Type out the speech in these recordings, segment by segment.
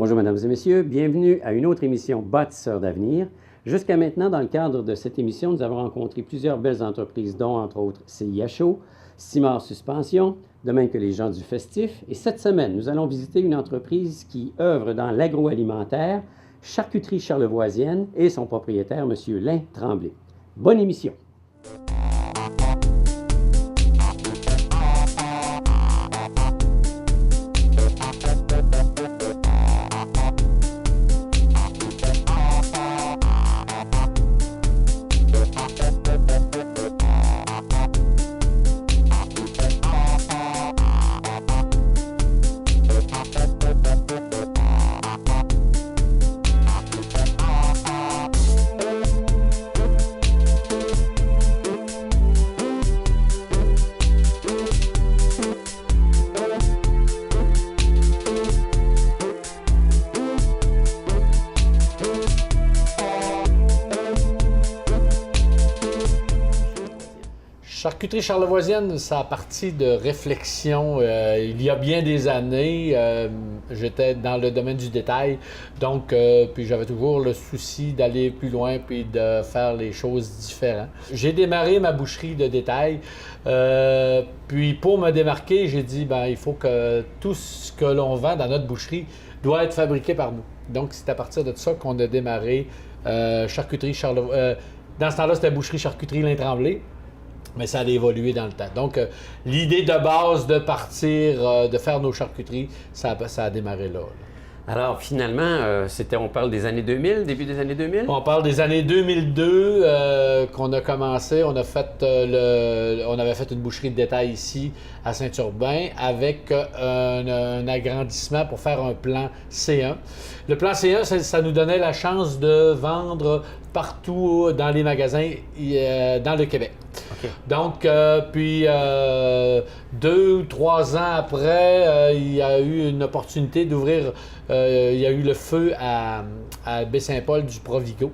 Bonjour, mesdames et messieurs. Bienvenue à une autre émission Bâtisseurs d'avenir. Jusqu'à maintenant, dans le cadre de cette émission, nous avons rencontré plusieurs belles entreprises, dont, entre autres, CIHO, Simard Suspension, de même que les gens du Festif. Et cette semaine, nous allons visiter une entreprise qui œuvre dans l'agroalimentaire, Charcuterie Charlevoisienne, et son propriétaire, M. Lin Tremblay. Bonne émission! Charcuterie Charlevoisienne, ça a parti de réflexion il y a bien des années. J'étais dans le domaine du détail, donc puis j'avais toujours le souci d'aller plus loin puis de faire les choses différentes. J'ai démarré ma boucherie de détail, puis pour me démarquer, j'ai dit il faut que tout ce que l'on vend dans notre boucherie doit être fabriqué par nous. Donc c'est à partir de ça qu'on a démarré Charcuterie Charlevoisienne. Dans ce temps-là, c'était Boucherie Charcuterie Lin Tremblay. Mais ça a évolué dans le temps. Donc, l'idée de base de partir, de faire nos charcuteries, ça a démarré là. Alors, finalement, on parle des années 2000, début des années 2000? On parle des années 2002 qu'on a commencé. On avait fait une boucherie de détail ici à Saint-Urbain avec un agrandissement pour faire un plan C1. Le plan C1, ça nous donnait la chance de vendre partout dans les magasins dans le Québec. Okay. Donc, puis 2 ou 3 ans après, il y a eu une opportunité d'ouvrir, il y a eu le feu à Baie-Saint-Paul du Provigo.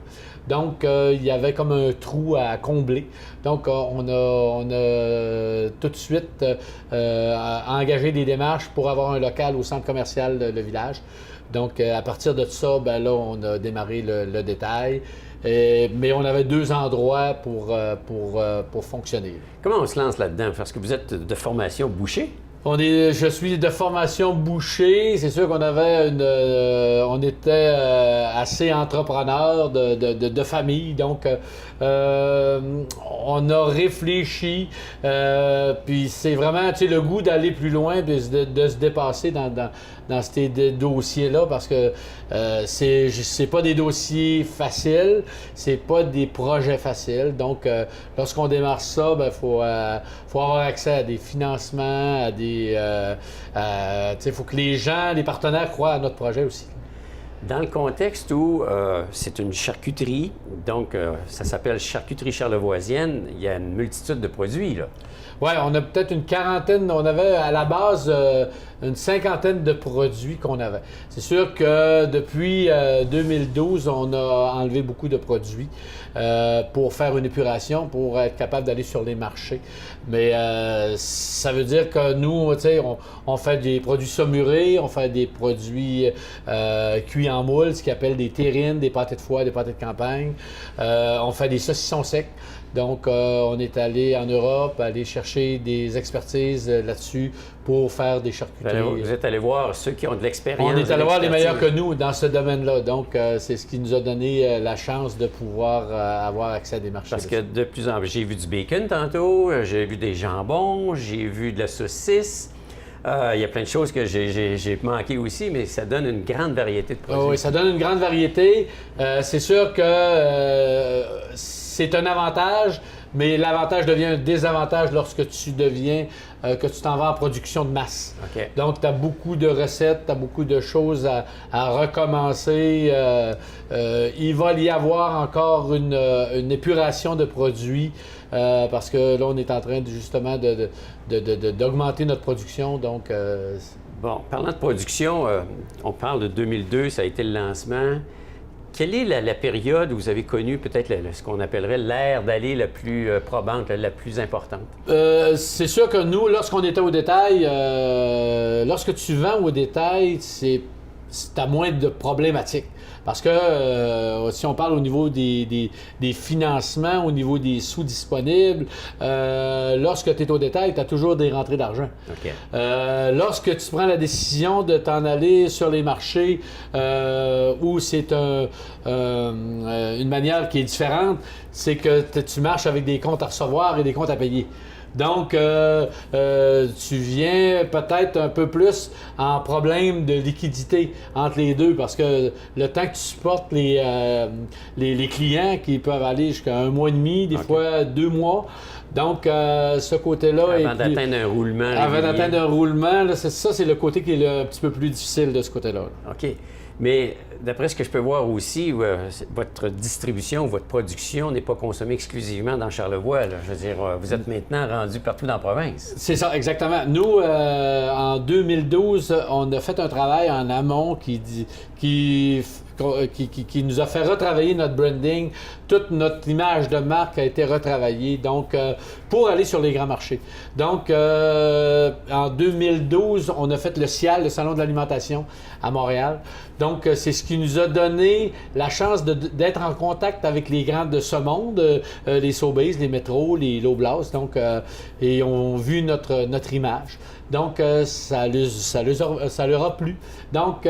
Donc, il y avait comme un trou à combler. Donc, on a tout de suite engagé des démarches pour avoir un local au centre commercial Le Village. Donc, à partir de ça, là, on a démarré le détail. Mais on avait 2 endroits pour fonctionner. Comment on se lance là-dedans? Parce que vous êtes de formation boucher? Je suis de formation boucher. C'est sûr qu'on avait on était assez entrepreneurs de famille. Donc, on a réfléchi. Puis c'est vraiment le goût d'aller plus loin et de se dépasser dans ces dossiers-là parce que c'est pas des dossiers faciles, c'est pas des projets faciles. Donc, lorsqu'on démarre ça, faut avoir accès à des financements, faut que les gens, les partenaires croient à notre projet aussi. Dans le contexte où c'est une charcuterie, donc ça s'appelle Charcuterie Charlevoisienne, il y a une multitude de produits, là. Oui, on a peut-être une quarantaine, on avait à la base une 50aine de produits qu'on avait. C'est sûr que depuis 2012, on a enlevé beaucoup de produits pour faire une épuration, pour être capable d'aller sur les marchés. Mais ça veut dire que nous, on fait des produits saumurés, on fait des produits cuits en moule, ce qu'ils appellent des terrines, des pâtés de foie, des pâtés de campagne. On fait des saucissons secs. Donc, on est allé en Europe, aller chercher des expertises là-dessus pour faire des charcuteries. Vous êtes allé voir ceux qui ont de l'expérience. On est allé voir les meilleurs que nous dans ce domaine-là. Donc, c'est ce qui nous a donné la chance de pouvoir avoir accès à des marchés. Parce que de plus en plus, j'ai vu du bacon tantôt, j'ai vu des jambons, j'ai vu de la saucisse. Il y a plein de choses que j'ai manqué aussi, mais ça donne une grande variété de produits. Oui, ça donne une grande variété. C'est sûr que c'est un avantage, mais l'avantage devient un désavantage lorsque tu que tu t'en vas en production de masse. Okay. Donc, tu as beaucoup de recettes, tu as beaucoup de choses à recommencer. Il va y avoir encore une épuration de produits parce que là, on est en train justement d'augmenter notre production. Donc, Bon, parlant de production, on parle de 2002, ça a été le lancement. Quelle est la période où vous avez connu peut-être ce qu'on appellerait l'ère d'aller la plus probante, la plus importante? C'est sûr que nous, lorsqu'on était au détail, lorsque tu vends au détail, tu as moins de problématiques. Parce que si on parle au niveau des financements, au niveau des sous disponibles, lorsque tu es au détail, tu as toujours des rentrées d'argent. OK. Lorsque tu prends la décision de t'en aller sur les marchés où c'est une manière qui est différente, c'est que tu marches avec des comptes à recevoir et des comptes à payer. Donc, tu viens peut-être un peu plus en problème de liquidité entre les deux parce que le temps que tu supportes les clients qui peuvent aller jusqu'à 1 mois et demi, des fois 2 mois. Donc, ce côté-là... Avant d'atteindre un roulement. Avant d'atteindre un roulement, là, c'est le côté qui est un petit peu plus difficile de ce côté-là. OK. Mais d'après ce que je peux voir aussi, votre distribution, votre production n'est pas consommée exclusivement dans Charlevoix. Là. Je veux dire, vous êtes maintenant rendu partout dans la province. C'est ça, exactement. Nous, en 2012, on a fait un travail en amont qui nous a fait retravailler notre branding. Toute notre image de marque a été retravaillée, donc pour aller sur les grands marchés. Donc, en 2012, on a fait le CIAL, le Salon de l'alimentation, à Montréal. Donc, c'est ce qui nous a donné la chance d'être en contact avec les grands de ce monde, les Sobeys, les Metro, les Loblaws, donc, et ont vu notre image. Donc, ça leur a plu. Donc,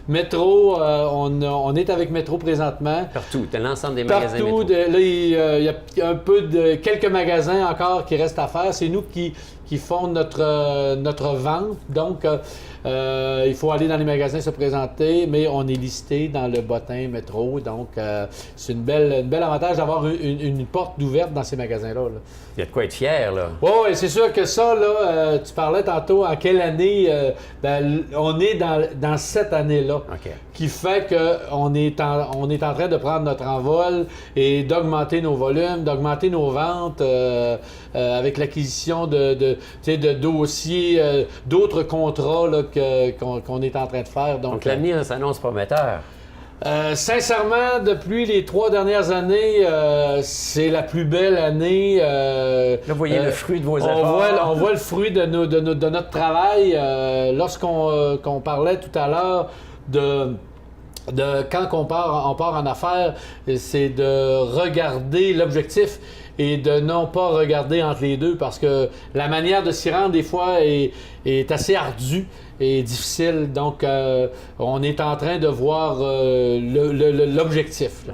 Metro, on est avec Metro présentement. Partout, de l'ensemble des magasins Metro. Partout, là, il y a un peu de quelques magasins encore qui restent à faire. C'est nous qui font notre vente. Donc, il faut aller dans les magasins se présenter, mais on est listé dans le bottin Metro. Donc, c'est une belle avantage d'avoir une porte ouverte dans ces magasins-là. Là. Il y a de quoi être fier, là. Oui, c'est sûr que ça, là, tu parlais tantôt en quelle année, on est dans cette année-là, OK. Qui fait qu'on est en train de prendre notre envol et d'augmenter nos volumes, d'augmenter nos ventes avec l'acquisition de dossiers, d'autres contrats là, qu'on est en train de faire. Donc l'avenir s'annonce prometteur. Sincèrement, depuis les 3 dernières années, c'est la plus belle année. Là, vous voyez le fruit de vos efforts. On voit le fruit de notre travail. Lorsqu'on parlait tout à l'heure de quand on part en affaires, c'est de regarder l'objectif et de non pas regarder entre les deux parce que la manière de s'y rendre, des fois, est assez ardue et difficile. Donc, on est en train de voir l'objectif.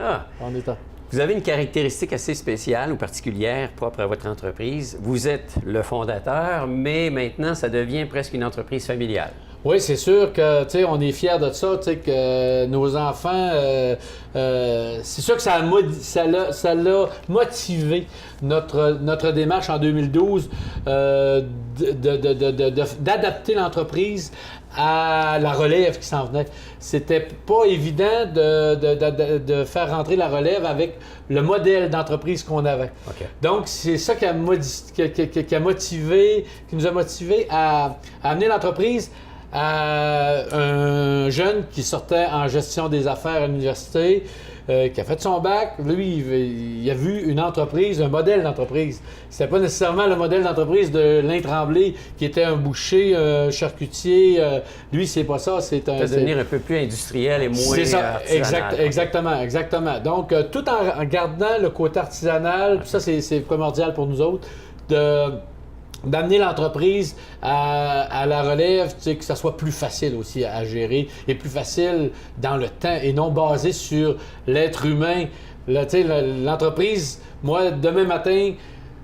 Vous avez une caractéristique assez spéciale ou particulière propre à votre entreprise. Vous êtes le fondateur, mais maintenant, ça devient presque une entreprise familiale. Oui, c'est sûr que, tu sais, on est fiers de ça, tu sais, que nos enfants, c'est sûr que ça l'a motivé notre démarche en 2012 d'adapter l'entreprise à la relève qui s'en venait. C'était pas évident de faire rentrer la relève avec le modèle d'entreprise qu'on avait. Okay. Donc, c'est ça qui nous a motivé à amener l'entreprise à un jeune qui sortait en gestion des affaires à l'université, qui a fait son bac. Lui, il a vu une entreprise, un modèle d'entreprise. C'était pas nécessairement le modèle d'entreprise de Lin Tremblay, qui était un boucher, un charcutier. Lui, c'est pas ça. C'est devenir un peu plus industriel et moins artisanal. Exactement. Donc, tout en gardant le côté artisanal, ça, c'est primordial pour nous autres, d'amener l'entreprise à la relève, tu sais, que ça soit plus facile aussi à gérer et plus facile dans le temps et non basé sur l'être humain. Là, tu sais, l'entreprise, moi, demain matin,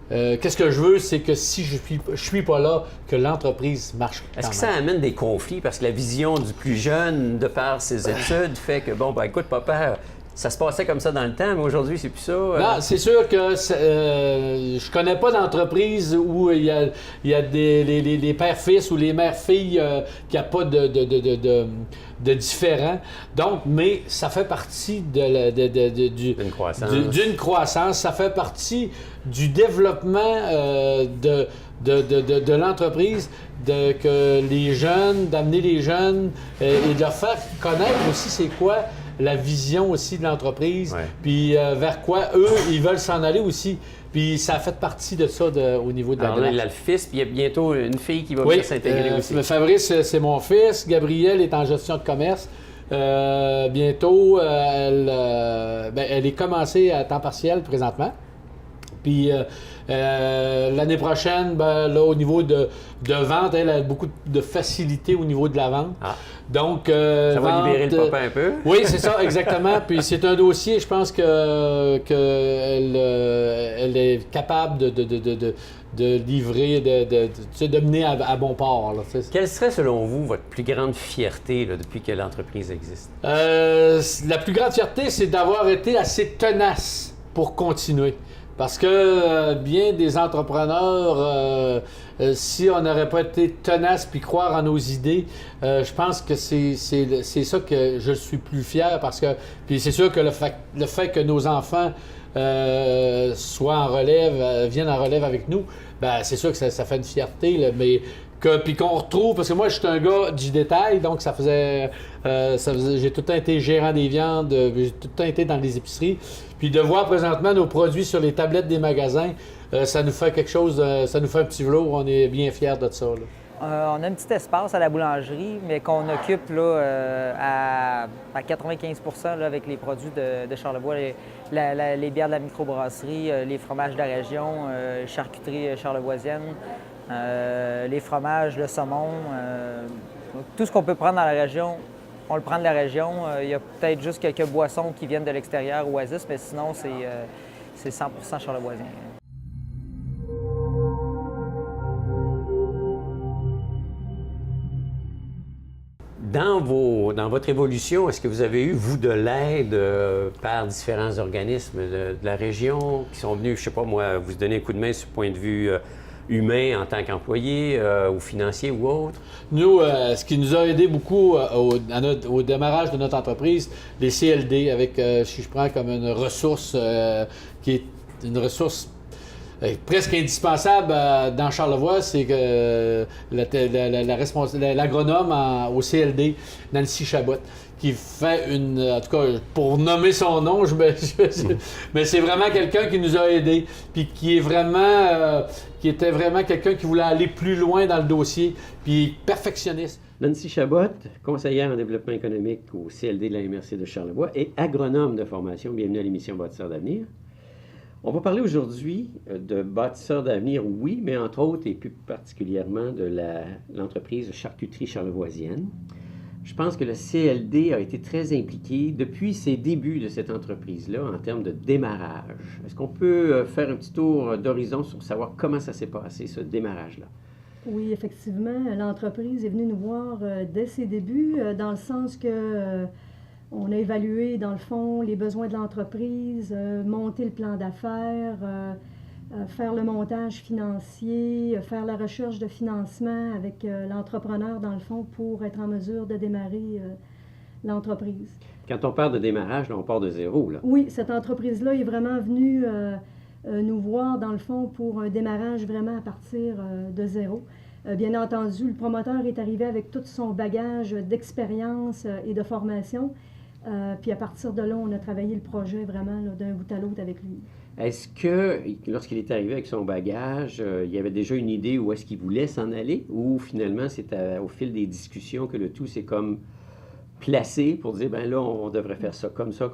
qu'est-ce que je veux, c'est que si je suis pas là, que l'entreprise marche. Est-ce que ça amène des conflits? Parce que la vision du plus jeune, de par ses études, fait que, bon, ben écoute, papa, ça se passait comme ça dans le temps, mais aujourd'hui, c'est plus ça. Non, c'est sûr que je connais pas d'entreprise où il y a les pères-fils ou les mères-filles qui n'ont pas de différents. Donc, mais ça fait partie d'une croissance. Ça fait partie du développement de l'entreprise, d'amener les jeunes et de leur faire connaître aussi c'est quoi la vision aussi de l'entreprise, Ouais. puis vers quoi eux, ils veulent s'en aller aussi. Puis ça a fait partie de ça au niveau de la Alors là, il démarche. a le fils, puis il y a bientôt une fille qui va Oui, venir s'intégrer aussi. Fabrice, c'est mon fils. Gabrielle est en gestion de commerce. Bientôt, elle est commencée à temps partiel présentement. Puis l'année prochaine, là, au niveau de vente, elle a beaucoup de facilité au niveau de la vente. Ah. Donc, Ça va libérer le papa un peu. Oui, c'est ça, exactement. Puis c'est un dossier, je pense que elle est capable de livrer, de mener à bon port. Là, Quelle serait, selon vous, votre plus grande fierté là, depuis que l'entreprise existe? La plus grande fierté, c'est d'avoir été assez tenace pour continuer. Parce que bien des entrepreneurs, si on n'aurait pas été tenace puis croire en nos idées, je pense que c'est ça que je suis plus fier. Parce que, puis c'est sûr que le fait que nos enfants soient en relève, viennent en relève avec nous, ben c'est sûr que ça fait une fierté. Là, mais puis qu'on retrouve, parce que moi, je suis un gars du détail, donc ça faisait j'ai tout le temps été gérant des viandes, j'ai tout le temps été dans les épiceries. Puis de voir présentement nos produits sur les tablettes des magasins, ça nous fait quelque chose, ça nous fait un petit velours, on est bien fiers de ça. Là. On a un petit espace à la boulangerie, mais qu'on occupe là, à 95 là, avec les produits de Charlevoix, les bières de la microbrasserie, les fromages de la région, charcuterie charlevoisienne, les fromages, le saumon. Tout ce qu'on peut prendre dans la région, on le prend de la région. Il y a peut-être juste quelques boissons qui viennent de l'extérieur, Oasis, mais sinon, c'est 100% charlevoisien. Dans votre évolution, est-ce que vous avez eu, vous, de l'aide par différents organismes de la région qui sont venus, je ne sais pas moi, vous donner un coup de main sur le point de vue humain en tant qu'employé ou financier ou autre? Nous, ce qui nous a aidé beaucoup au démarrage de notre entreprise, les CLD, avec, si je prends comme une ressource qui est une ressource presque indispensable dans Charlevoix, c'est que l'agronome au CLD, Nancy Chabot, qui fait en tout cas, pour nommer son nom, mais c'est vraiment quelqu'un qui nous a aidés, puis qui était vraiment quelqu'un qui voulait aller plus loin dans le dossier, puis perfectionniste. Nancy Chabot, conseillère en développement économique au CLD de la MRC de Charlevoix et agronome de formation. Bienvenue à l'émission Bâtisseurs d'avenir. On va parler aujourd'hui de Bâtisseurs d'avenir, oui, mais entre autres et plus particulièrement de l'entreprise Charcuterie charlevoisienne. Je pense que le CLD a été très impliqué depuis ses débuts de cette entreprise-là en termes de démarrage. Est-ce qu'on peut faire un petit tour d'horizon sur savoir comment ça s'est passé, ce démarrage-là? Oui, effectivement, l'entreprise est venue nous voir dès ses débuts, dans le sens que on a évalué, dans le fond, les besoins de l'entreprise, monter le plan d'affaires, faire le montage financier, faire la recherche de financement avec l'entrepreneur, dans le fond, pour être en mesure de démarrer l'entreprise. Quand on parle de démarrage, là, on part de zéro, là. Oui, cette entreprise-là est vraiment venue nous voir, dans le fond, pour un démarrage vraiment à partir de zéro. Bien entendu, le promoteur est arrivé avec tout son bagage d'expérience et de formation. Puis à partir de là, on a travaillé le projet vraiment d'un bout à l'autre avec lui. Est-ce que, lorsqu'il est arrivé avec son bagage, il y avait déjà une idée où est-ce qu'il voulait s'en aller? Ou finalement, c'est au fil des discussions que le tout s'est comme placé pour dire, ben là, on devrait faire ça et comme ça?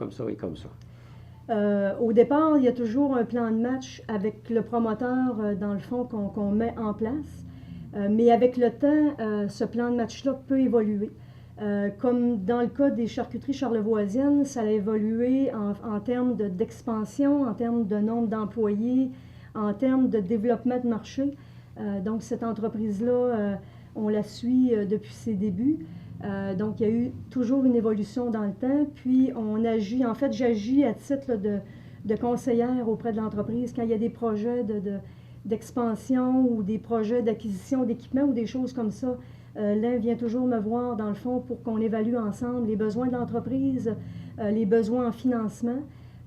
Au départ, il y a toujours un plan de match avec le promoteur, dans le fond, qu'on met en place. Mais avec le temps, ce plan de match-là peut évoluer. Comme dans le cas des charcuteries charlevoisiennes, ça a évolué en termes d'expansion, en termes de nombre d'employés, en termes de développement de marché. Donc, cette entreprise-là, on la suit depuis ses débuts. Donc, il y a eu toujours une évolution dans le temps. Puis, on agit, en fait, j'agis à titre de conseillère auprès de l'entreprise quand il y a des projets d'expansion ou des projets d'acquisition d'équipements ou des choses comme ça. L'un vient toujours me voir, dans le fond, pour qu'on évalue ensemble les besoins de l'entreprise, les besoins en financement,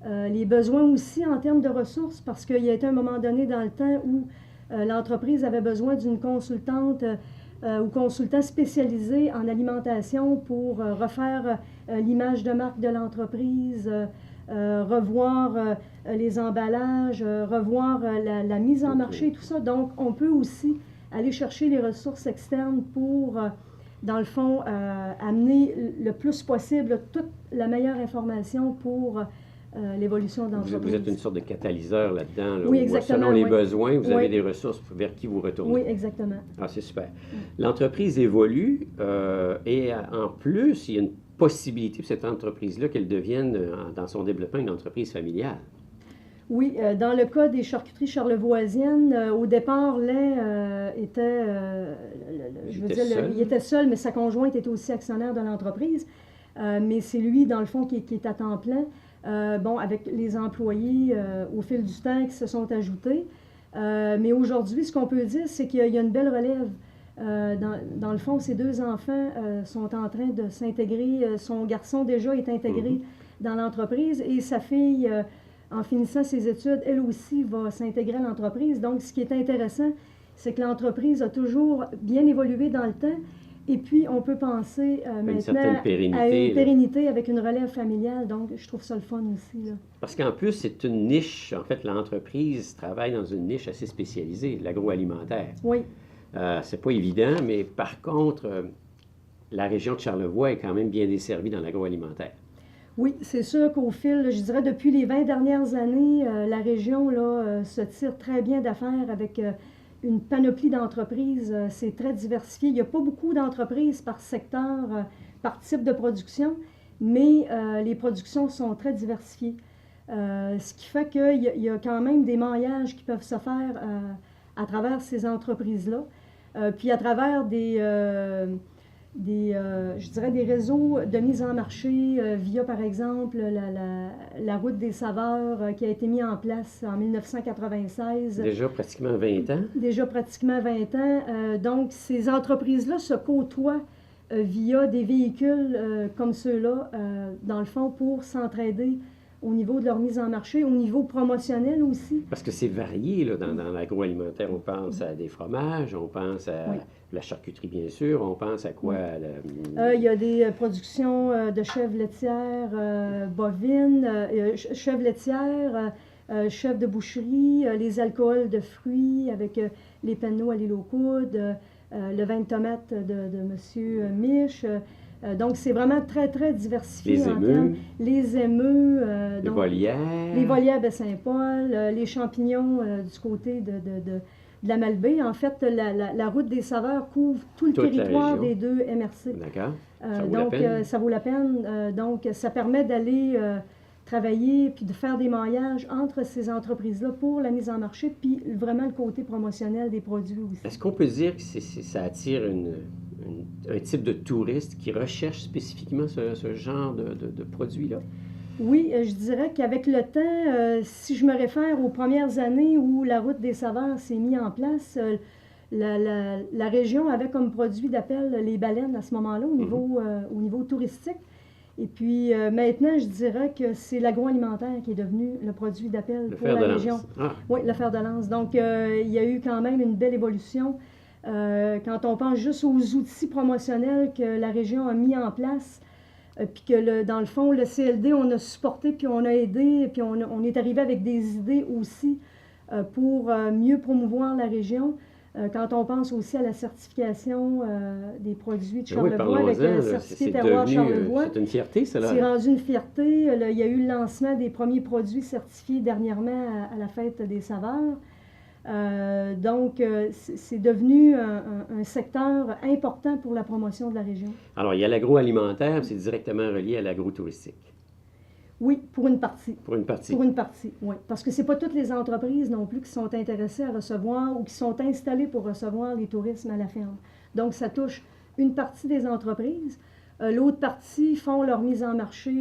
les besoins aussi en termes de ressources, parce qu'il y a été un moment donné dans le temps où l'entreprise avait besoin d'une consultante ou consultant spécialisé en alimentation pour refaire l'image de marque de l'entreprise, revoir les emballages, revoir la mise en marché, tout ça. Donc, on peut aussi aller chercher les ressources externes pour, dans le fond, amener le plus possible toute la meilleure information pour l'évolution de l'entreprise. Vous êtes une sorte de catalyseur là-dedans, là, Oui, où, exactement, selon les oui. besoins, vous Oui. avez des ressources vers qui vous retournez. Oui, exactement. Ah, c'est super. L'entreprise évolue et en plus, il y a une possibilité pour cette entreprise-là qu'elle devienne, dans son développement, une entreprise familiale. Oui, dans le cas des charcuteries charlevoisiennes, au départ, lait était, il était seul, mais sa conjointe était aussi actionnaire de l'entreprise. Mais c'est lui, dans le fond, qui est à temps plein. Bon, avec les employés au fil du temps qui se sont ajoutés. Mais aujourd'hui, ce qu'on peut dire, c'est qu'il y a une belle relève. Dans le fond, ses 2 enfants sont en train de s'intégrer. Son garçon, déjà, est intégré dans l'entreprise et sa fille, en finissant ses études, elle aussi va s'intégrer à l'entreprise. Donc, ce qui est intéressant, c'est que l'entreprise a toujours bien évolué dans le temps. Et puis, on peut penser maintenant à une pérennité avec une relève familiale. Donc, je trouve ça le fun aussi, là. Parce qu'en plus, c'est une niche. En fait, l'entreprise travaille dans une niche assez spécialisée, l'agroalimentaire. Oui. C'est pas évident, mais par contre, la région de Charlevoix est quand même bien desservie dans l'agroalimentaire. Oui, c'est sûr qu'au fil, je dirais, depuis les 20 dernières années, la région là, se tire très bien d'affaires avec une panoplie d'entreprises. C'est très diversifié. Il n'y a pas beaucoup d'entreprises par secteur, par type de production, mais les productions sont très diversifiées. Ce qui fait qu'il y a quand même des maillages qui peuvent se faire à travers ces entreprises-là. Puis à travers je dirais des réseaux de mise en marché via, par exemple, la route des saveurs qui a été mise en place en 1996. Déjà pratiquement 20 ans. Déjà pratiquement 20 ans. Donc, ces entreprises-là se côtoient via des véhicules comme ceux-là, dans le fond, pour s'entraider au niveau de leur mise en marché, au niveau promotionnel aussi. Parce que c'est varié là, dans l'agroalimentaire. On pense à des fromages, on pense à la charcuterie, bien sûr, on pense à quoi? Il y a des productions de chèvres laitières bovines, chèvres laitières, chèvres de boucherie, les alcools de fruits avec les penneaux à l'île aux coudes, le vin de tomate de M. Mich. Donc, c'est vraiment très, très diversifié. Les émeus. Les émeus. Les volières. Les volières de Saint-Paul, les champignons du côté de la Malbaie. En fait, la route des saveurs couvre tout le territoire des 2 MRC. D'accord. Ça vaut la peine. Donc, ça permet d'aller travailler puis de faire des maillages entre ces entreprises-là pour la mise en marché, puis vraiment le côté promotionnel des produits aussi. Est-ce qu'on peut dire que ça attire un type de touriste qui recherche spécifiquement ce genre de produits-là? Oui, je dirais qu'avec le temps, si je me réfère aux premières années où la route des saveurs s'est mise en place, la région avait comme produit d'appel les baleines à ce moment-là au niveau touristique. Et puis maintenant, je dirais que c'est l'agroalimentaire qui est devenu le produit d'appel pour la région. Oui, le fer de lance. Donc, il y a eu quand même une belle évolution. Quand on pense juste aux outils promotionnels que la région a mis en place, puis que dans le fond, le CLD, on a supporté, puis on a aidé, puis on est arrivé avec des idées aussi pour mieux promouvoir la région. Quand on pense aussi à la certification des produits de Charlevoix, avec la certifié terroir Charlevoix. C'est une fierté, ça, là. C'est rendu une fierté. Il y a eu le lancement des premiers produits certifiés dernièrement à la Fête des saveurs. Donc, c'est devenu un secteur important pour la promotion de la région. Alors, il y a l'agroalimentaire, c'est directement relié à l'agro-touristique. Oui, pour une partie. Pour une partie. Pour une partie, oui. Parce que ce n'est pas toutes les entreprises non plus qui sont intéressées à recevoir ou qui sont installées pour recevoir les tourismes à la ferme. Donc, ça touche une partie des entreprises. L'autre partie font leur mise en marché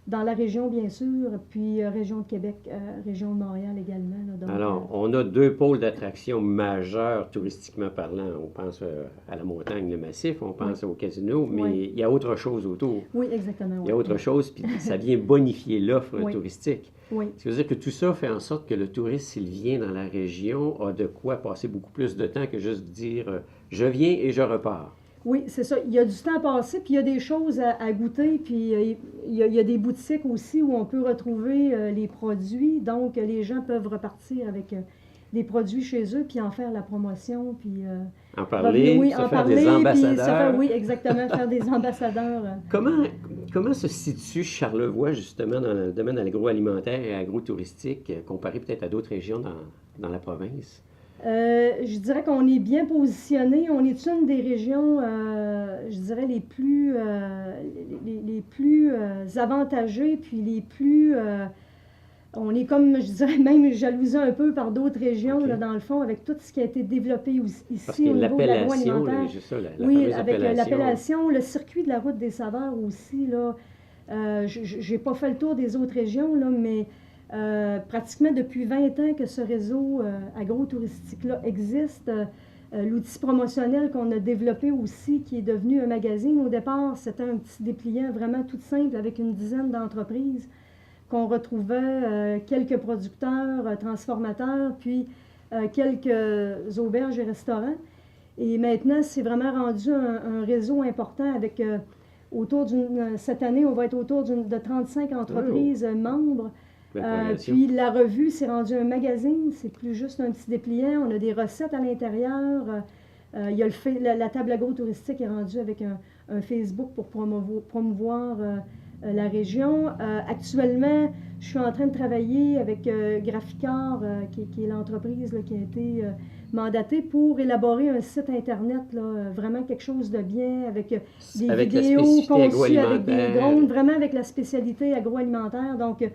dans la région, bien sûr, puis région de Québec, région de Montréal également. Là, donc, alors, on a 2 pôles d'attraction majeurs touristiquement parlant. On pense à la montagne, le massif, on pense au casino, mais il y a autre chose autour. Oui, exactement. Il y a autre chose, puis ça vient bonifier l'offre touristique. Oui. Ce qui veut dire que tout ça fait en sorte que le touriste, s'il vient dans la région, a de quoi passer beaucoup plus de temps que juste dire « je viens et je repars ». Oui, c'est ça. Il y a du temps à passer, puis il y a des choses à goûter, puis il y a des boutiques aussi où on peut retrouver les produits. Donc, les gens peuvent repartir avec des produits chez eux, puis en faire la promotion, puis... En parler, oui, se en faire parler, des puis ambassadeurs. oui, exactement, faire des ambassadeurs. Comment se situe Charlevoix, justement, dans le domaine agroalimentaire et agro-touristique, comparé peut-être à d'autres régions dans la province? Je dirais qu'on est bien positionné. On est une des régions, je dirais, les plus avantagées, puis les plus... on est comme, je dirais, même jalousé un peu par d'autres régions, OK. là, dans le fond, avec tout ce qui a été développé ici Parce que au niveau de l'appellation, l'agroalimentaire. là, juste ça, la Oui, fameuse avec appellation. l'appellation, le circuit de la route des saveurs aussi, là. Je n'ai pas fait le tour des autres régions, là, mais pratiquement depuis 20 ans que ce réseau agro-touristique-là existe. L'outil promotionnel qu'on a développé aussi, qui est devenu un magazine. Au départ, c'était un petit dépliant vraiment tout simple avec une dizaine d'entreprises qu'on retrouvait, quelques producteurs, transformateurs, puis quelques auberges et restaurants. Et maintenant, c'est vraiment rendu un réseau important avec cette année, on va être autour de 35 entreprises membres. Puis la revue, c'est rendu un magazine, c'est plus juste un petit dépliant. On a des recettes à l'intérieur. Il y a la table agro-touristique est rendue avec un Facebook pour promouvoir la région. Actuellement, je suis en train de travailler avec Graphicor, qui est l'entreprise là, qui a été mandatée pour élaborer un site Internet, là, vraiment quelque chose de bien, avec des vidéos conçues avec des drones, vraiment avec la spécialité agroalimentaire. Donc,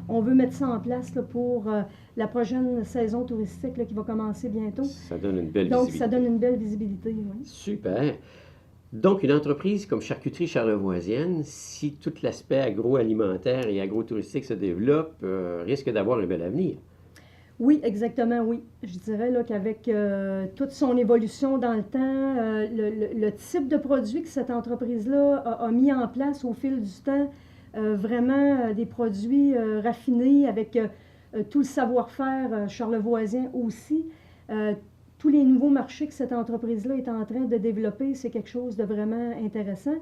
on veut mettre ça en place là, pour la prochaine saison touristique là, qui va commencer bientôt. Ça donne une belle visibilité. Donc, ça donne une belle visibilité, oui. Super. Donc, une entreprise comme Charcuterie Charlevoisienne, si tout l'aspect agroalimentaire et agrotouristique se développe, risque d'avoir un bel avenir. Oui, exactement, oui. Je dirais là, qu'avec toute son évolution dans le temps, le type de produit que cette entreprise-là a mis en place au fil du temps, vraiment des produits raffinés avec tout le savoir-faire charlevoisien aussi. Tous les nouveaux marchés que cette entreprise-là est en train de développer, c'est quelque chose de vraiment intéressant.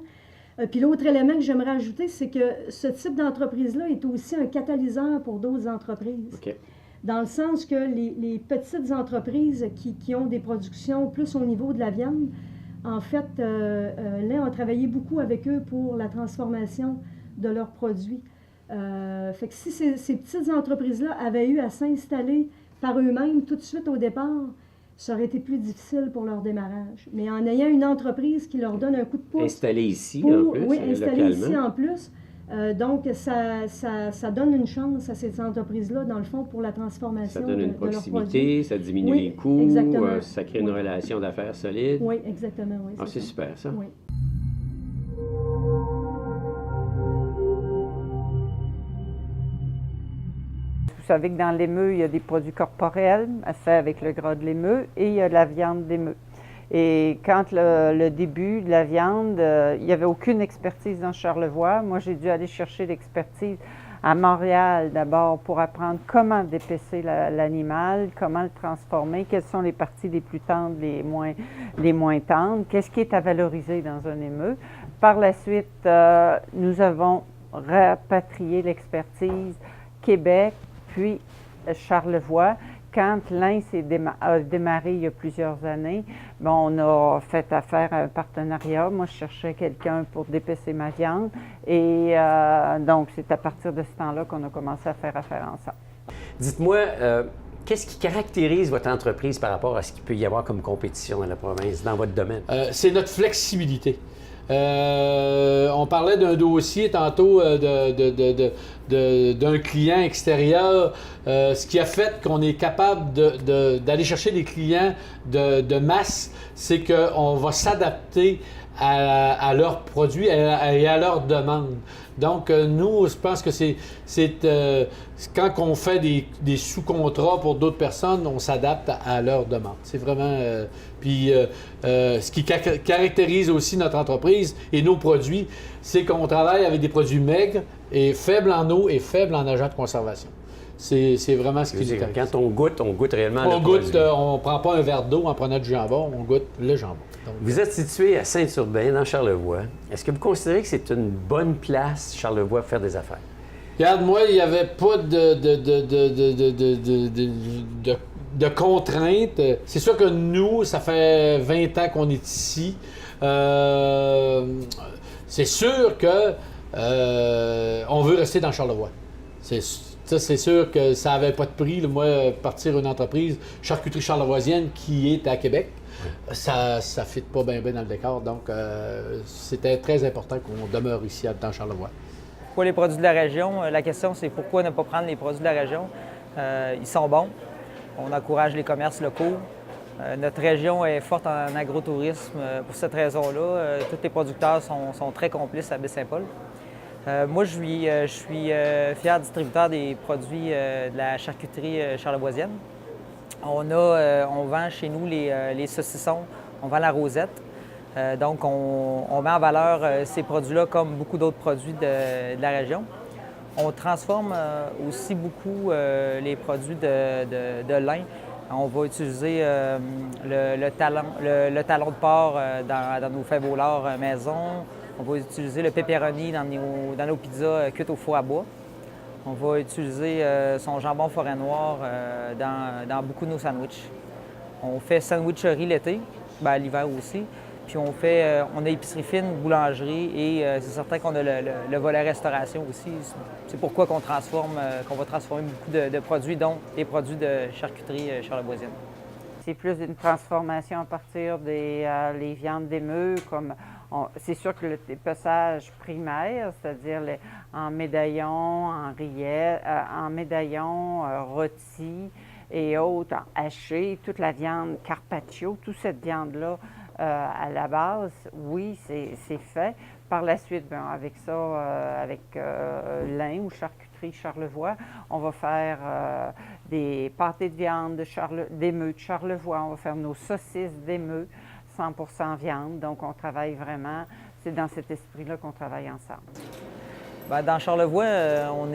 Puis l'autre élément que j'aimerais ajouter, c'est que ce type d'entreprise-là est aussi un catalyseur pour d'autres entreprises. OK. Dans le sens que les petites entreprises qui ont des productions plus au niveau de la viande, en fait, là, on a travaillé beaucoup avec eux pour la transformation de leurs produits. Fait que si ces petites entreprises-là avaient eu à s'installer par eux-mêmes tout de suite au départ, ça aurait été plus difficile pour leur démarrage. Mais en ayant une entreprise qui leur donne un coup de pouce... Installée ici, en plus, oui, installée localement. ici en plus. Donc, ça donne une chance à ces entreprises-là, dans le fond, pour la transformation Ça donne une de leurs proximité, produits. ça diminue Oui, les coûts, exactement. ça crée une Oui. relation d'affaires solide. Oui, exactement, oui. Ah, c'est ça. super, ça. Oui. Vous savez que dans l'émeu, il y a des produits corporels à faire avec le gras de l'émeu et il y a la viande d'émeu. Et quand le début de la viande, il n'y avait aucune expertise dans Charlevoix. Moi, j'ai dû aller chercher l'expertise à Montréal d'abord pour apprendre comment dépecer l'animal, comment le transformer, quelles sont les parties les plus tendres, les moins tendres, qu'est-ce qui est à valoriser dans un émeu. Par la suite, nous avons rapatrié l'expertise Québec, puis Charlevoix. Quand l'Ain a démarré il y a plusieurs années, on a fait affaire à un partenariat. Moi, je cherchais quelqu'un pour dépecer ma viande. Et donc, c'est à partir de ce temps-là qu'on a commencé à faire affaire ensemble. Dites-moi, qu'est-ce qui caractérise votre entreprise par rapport à ce qu'il peut y avoir comme compétition dans la province, dans votre domaine? C'est notre flexibilité. On parlait d'un dossier tantôt d'un client extérieur, ce qui a fait qu'on est capable d'aller chercher des clients de masse, c'est qu'on va s'adapter à leurs produits et à leurs demandes. Donc, nous, je pense que c'est quand on fait des sous-contrats pour d'autres personnes, on s'adapte à leurs demandes. C'est vraiment... Puis, ce qui caractérise aussi notre entreprise et nos produits, c'est qu'on travaille avec des produits maigres et faibles en eau et faibles en agents de conservation. C'est vraiment ce Je veux qui nous dire, intéresse. quand on goûte réellement On le goûte, produit. on ne prend pas un verre d'eau en prenant du jambon, on goûte le jambon. Donc, Vous êtes situé à Saint-Urbain, dans Charlevoix. Est-ce que vous considérez que c'est une bonne place, Charlevoix, pour faire des affaires? regarde, moi, il n'y avait pas de contraintes. C'est sûr que nous, ça fait 20 ans qu'on est ici. C'est sûr que on veut rester dans Charlevoix. Ça, c'est sûr que ça n'avait pas de prix. Là, moi, partir une entreprise, Charcuterie Charlevoisienne, qui est à Québec, ça ne fit pas bien dans le décor. Donc, c'était très important qu'on demeure ici dans Charlevoix. Pour les produits de la région, la question, c'est pourquoi ne pas prendre les produits de la région? Ils sont bons. On encourage les commerces locaux. Notre région est forte en agrotourisme. Pour cette raison-là, tous les producteurs sont très complices à Baie-Saint-Paul. Moi, je suis fier distributeur des produits de la charcuterie charlevoisienne. On vend chez nous les saucissons, on vend la rosette. Donc, on met en valeur ces produits-là comme beaucoup d'autres produits de la région. On transforme aussi beaucoup les produits de lin. On va utiliser le talon de porc dans nos fèves au lard maison. On va utiliser le pepperoni dans nos pizzas cuites au four à bois. On va utiliser son jambon forêt noire dans beaucoup de nos sandwichs. On fait sandwicherie l'été, l'hiver aussi. Puis on a épicerie fine, boulangerie et c'est certain qu'on a le volet restauration aussi. C'est pourquoi qu'on va transformer beaucoup de produits, dont les produits de charcuterie charlevoisienne. C'est plus une transformation à partir des les viandes d'émeu, c'est sûr que le dépeçage primaire, c'est-à-dire en médaillon, en rillettes, en médaillon, rôti et autres, en haché, toute la viande carpaccio, toute cette viande-là, à la base, oui, c'est fait. Par la suite, avec ça, avec lin ou charcuterie Charlevoix, on va faire des pâtés de viande d'émeu de Charlevoix, on va faire nos saucisses d'émeu, 100% viande. Donc, on travaille vraiment, c'est dans cet esprit-là qu'on travaille ensemble. Dans Charlevoix, on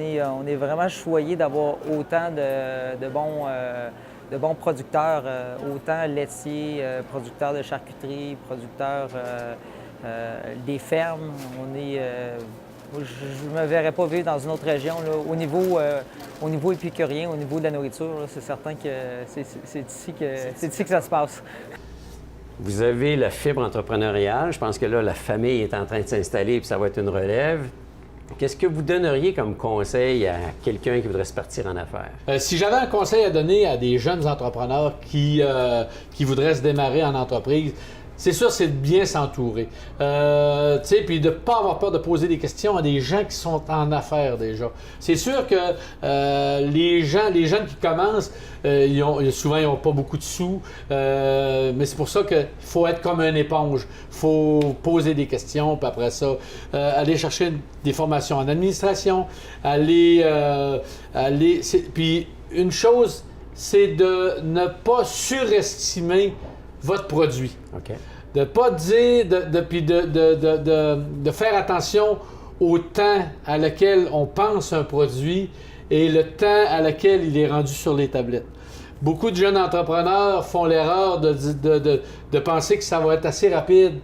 est vraiment choyé d'avoir autant de bons producteurs, autant laitiers, producteurs de charcuterie, producteurs des fermes. Je ne me verrais pas vivre dans une autre région. Là. Au niveau épicurien, au niveau de la nourriture, là, c'est certain que c'est ici que ça se passe. Vous avez la fibre entrepreneuriale. Je pense que là, la famille est en train de s'installer et ça va être une relève. Qu'est-ce que vous donneriez comme conseil à quelqu'un qui voudrait se partir en affaires? Si j'avais un conseil à donner à des jeunes entrepreneurs qui voudraient se démarrer en entreprise, c'est sûr, c'est de bien s'entourer. Puis de ne pas avoir peur de poser des questions à des gens qui sont en affaires déjà. C'est sûr que les jeunes qui commencent, souvent, ils n'ont pas beaucoup de sous. Mais c'est pour ça qu'il faut être comme une éponge. Il faut poser des questions, puis après ça, aller chercher des formations en administration, Puis une chose, c'est de ne pas surestimer votre produit. OK. De ne pas dire, de faire attention au temps à lequel on pense un produit et le temps à lequel il est rendu sur les tablettes. Beaucoup de jeunes entrepreneurs font l'erreur de penser que ça va être assez rapide,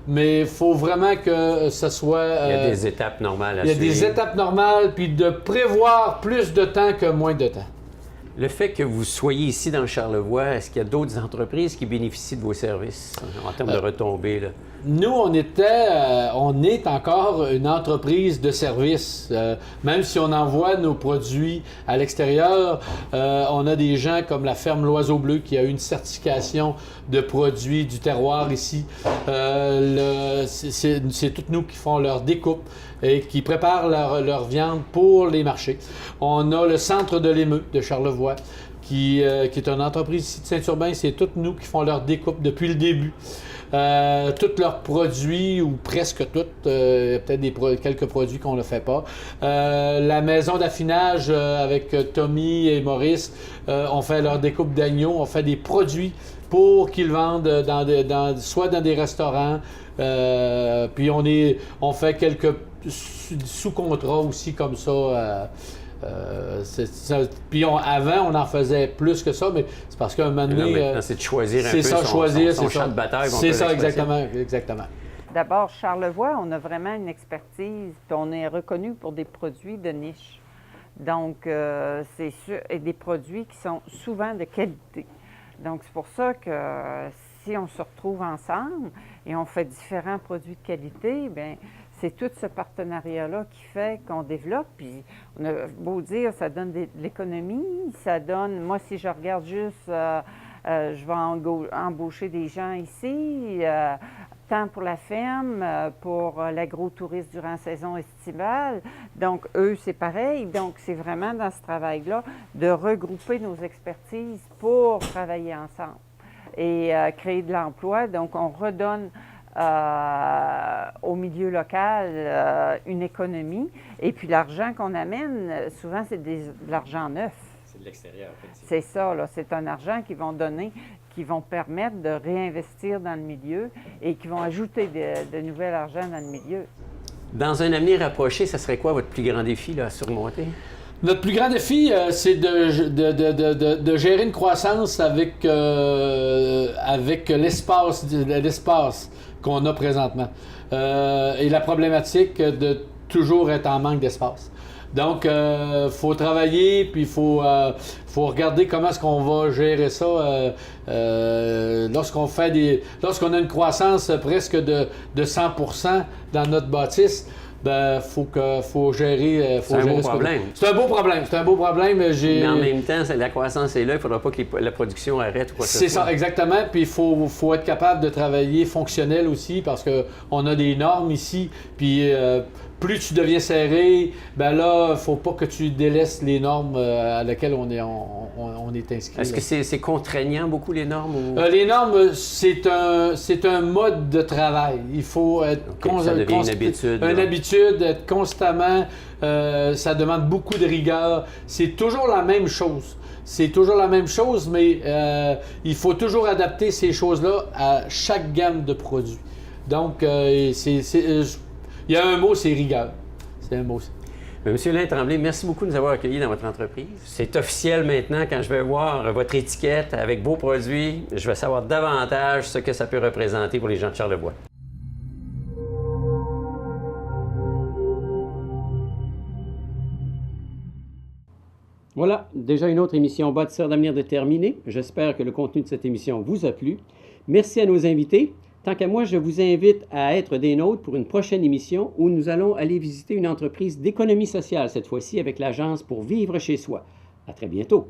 mais il faut vraiment que ce soit... Il y a des étapes normales à Il y a suivre. des étapes normales, puis de prévoir plus de temps que moins de temps. Le fait que vous soyez ici dans Charlevoix, est-ce qu'il y a d'autres entreprises qui bénéficient de vos services en termes de retombées? Là? Nous, on est encore une entreprise de service. Même si on envoie nos produits à l'extérieur, on a des gens comme la ferme L'Oiseau Bleu qui a une certification de produits du terroir ici. C'est toutes nous qui font leur découpe et qui préparent leur viande pour les marchés. On a le Centre de l'émeu de Charlevoix qui est une entreprise ici de Saint-Urbain. C'est toutes nous qui font leur découpe depuis le début. Tous leurs produits, ou presque tous, peut-être quelques produits qu'on ne fait pas. La maison d'affinage avec Tommy et Maurice, on fait leur découpe d'agneau, on fait des produits pour qu'ils vendent soit dans des restaurants, puis on fait quelques sous-contrats aussi comme ça Puis avant, on en faisait plus que ça, mais c'est parce qu'à un moment donné... maintenant, c'est de choisir un peu son champ de bataille. C'est ça, exactement. D'abord, Charlevoix, on a vraiment une expertise, puis on est reconnu pour des produits de niche. Donc, c'est sûr, et des produits qui sont souvent de qualité. Donc, c'est pour ça que si on se retrouve ensemble et on fait différents produits de qualité, bien, c'est tout ce partenariat-là qui fait qu'on développe. Puis, on a beau dire, ça donne de l'économie, ça donne... Moi, si je regarde juste, je vais embaucher des gens ici, tant pour la ferme, pour l'agrotourisme durant la saison estivale. Donc, eux, c'est pareil. Donc, c'est vraiment dans ce travail-là de regrouper nos expertises pour travailler ensemble et créer de l'emploi. Donc, on redonne au milieu local une économie. Et puis, l'argent qu'on amène, souvent, c'est de l'argent neuf. C'est de l'extérieur. C'est ça, là. C'est un argent qu'ils vont donner, qui vont permettre de réinvestir dans le milieu et qui vont ajouter de nouvel argent dans le milieu. Dans un avenir rapproché, ça serait quoi votre plus grand défi là, à surmonter? Notre plus grand défi, c'est de gérer une croissance avec l'espace qu'on a présentement. Et la problématique de toujours être en manque d'espace. Donc, il faut travailler, puis il faut regarder comment est-ce qu'on va gérer ça lorsqu'on a une croissance presque de 100% dans notre bâtisse. Ben, faut gérer. C'est un beau problème. C'est un beau problème. Mais en même temps, la croissance est là, il ne faudra pas que la production arrête ou quoi que ce soit. C'est ça, exactement. Puis il faut être capable de travailler fonctionnel aussi parce qu'on a des normes ici. Puis plus tu deviens serré, ben là, il ne faut pas que tu délaisses les normes à laquelle on est inscrit. Est-ce que c'est contraignant beaucoup les normes? Ou... les normes, c'est un mode de travail. Il faut être ça devient une habitude. Une habitude, être constamment. Ça demande beaucoup de rigueur. C'est toujours la même chose. Mais il faut toujours adapter ces choses-là à chaque gamme de produits. Donc, il y a un mot, c'est rigueur. C'est un mot. Monsieur Alain Tremblay, merci beaucoup de nous avoir accueillis dans votre entreprise. C'est officiel maintenant, quand je vais voir votre étiquette avec vos produits, je vais savoir davantage ce que ça peut représenter pour les gens de Charlevoix. Voilà, déjà une autre émission Bâtisseurs d'avenir de terminée. J'espère que le contenu de cette émission vous a plu. Merci à nos invités. Tant qu'à moi, je vous invite à être des nôtres pour une prochaine émission où nous allons aller visiter une entreprise d'économie sociale, cette fois-ci avec l'Agence pour vivre chez soi. À très bientôt.